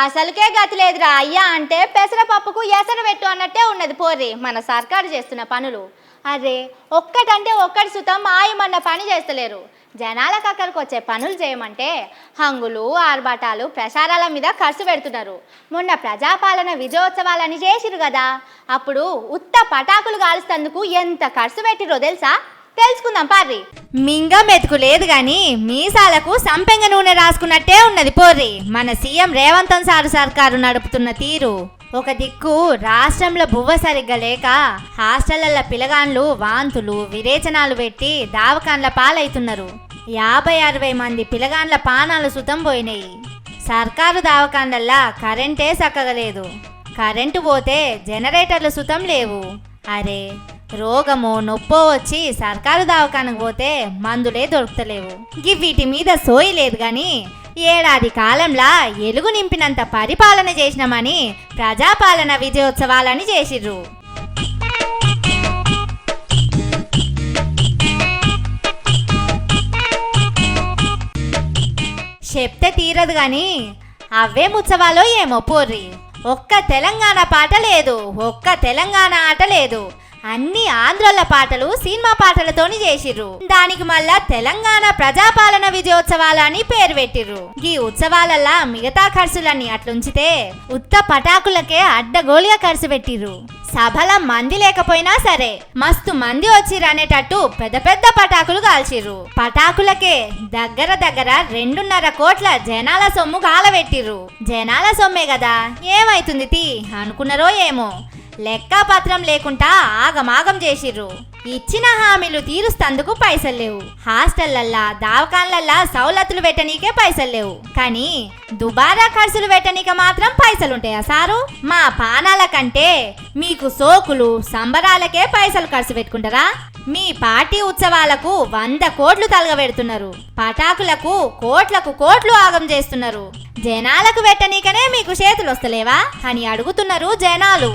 అసలుకే గతి లేదురా అయ్యా అంటే పెసరపప్పుకు ఎసరు పెట్టు అన్నట్టే ఉన్నది పోర్రి మన సర్కారు చేస్తున్న పనులు. అరే ఒక్కటంటే ఒక్కటి సుతం ఆయమన్న పని చేస్తలేరు. జనాలకు అక్కడికి వచ్చే పనులు చేయమంటే హంగులు ఆర్భాటాలు ప్రసారాల మీద ఖర్చు పెడుతున్నారు. మొన్న ప్రజాపాలన విజయోత్సవాలని చేసిరు కదా, అప్పుడు ఉత్త పటాకులు కాలుస్తందుకు ఎంత ఖర్చు పెట్టిరో తెలుసా? తెలుసుకుందాం పార్రి. మింగ మెతుకు లేదు గాని మీసాలకు సంపెంగ నూనె రాసుకున్నట్టే ఉన్నది పోర్రి మన సీఎం రేవంత్ సారు సర్కారు నడుపుతున్న తీరు. ఒక దిక్కు రాష్ట్రంలో బువ్వ సరిగ్గా లేక హాస్టళ్ల పిల్లగాండ్లు వాంతులు విరేచనాలు పెట్టి దావకాండ్ల పాలవుతున్నారు. 50-60 మంది పిల్లగాండ్ల పానాలు సుతం పోయినాయి. సర్కారు దావకాండ్లల్లా కరెంటే చక్కగలేదు. కరెంటు పోతే జనరేటర్లు సుతం లేవు. అరే రోగమో నొప్పో వచ్చి సర్కారు దవాఖానకు పోతే మందులే దొరుకుతలేవు. వీటి మీద సోయి లేదు గాని ఏడాది కాలంలా ఎలుగు నింపినంత పరిపాలన చేసినామని ప్రజాపాలన విజయోత్సవాలని చేసిర్రు. చెప్తే తీరదు గాని అవే ఉత్సవాలో ఏమో పోర్రి. ఒక్క తెలంగాణ పాట లేదు, ఒక్క తెలంగాణ ఆట లేదు. అన్ని ఆంధ్రోళ్ళ పాటలు సినిమా పాటలతోని చేసిర్రు. దానికి మళ్ళా తెలంగాణ ప్రజాపాలన విజయోత్సవాలని పేరు పెట్టిర్రు. ఈ ఉత్సవాలల్లా మిగతా ఖర్చులన్నీ అట్లుంచితే ఉత్త పటాకులకే అడ్డగోలుగా ఖర్చు పెట్టిర్రు. సభల మంది లేకపోయినా సరే మస్తు మంది వచ్చిరనేటట్టు పెద్ద పెద్ద పటాకులు కాల్చిర్రు. పటాకులకే దగ్గర 2.5 కోట్ల జనాల సొమ్ము కాలబెట్టిర్రు. జనాల సొమ్మే కదా ఏమైతుంది తీ అనుకున్నారో ఏమో. లెక్కపత్రం లేకుండా ఆగమాగం చేసిర్రు. ఇచ్చిన హామీలు తీరుస్తందుకు పైసలు లేవు. హాస్టళ్లల్లా దావకాన్లల్లా సౌలతులు పెట్టనీకే పైసలు లేవు. కానీ దుబారా ఖర్చులు పెట్టనీక మాత్రం పైసలుంటాయా సారు? మా పానాల కంటే మీకు సోకులు సంబరాలకే పైసలు ఖర్చు పెట్టుకుంటారా? మీ పార్టీ ఉత్సవాలకు 100 కోట్లు తలగబెడుతున్నారు. పటాకులకు కోట్లకు కోట్లు ఆగం చేస్తున్నారు. జనాలకు పెట్టనీకనే మీకు చేతులు వస్తలేవా అని అడుగుతున్నారు జనాలు.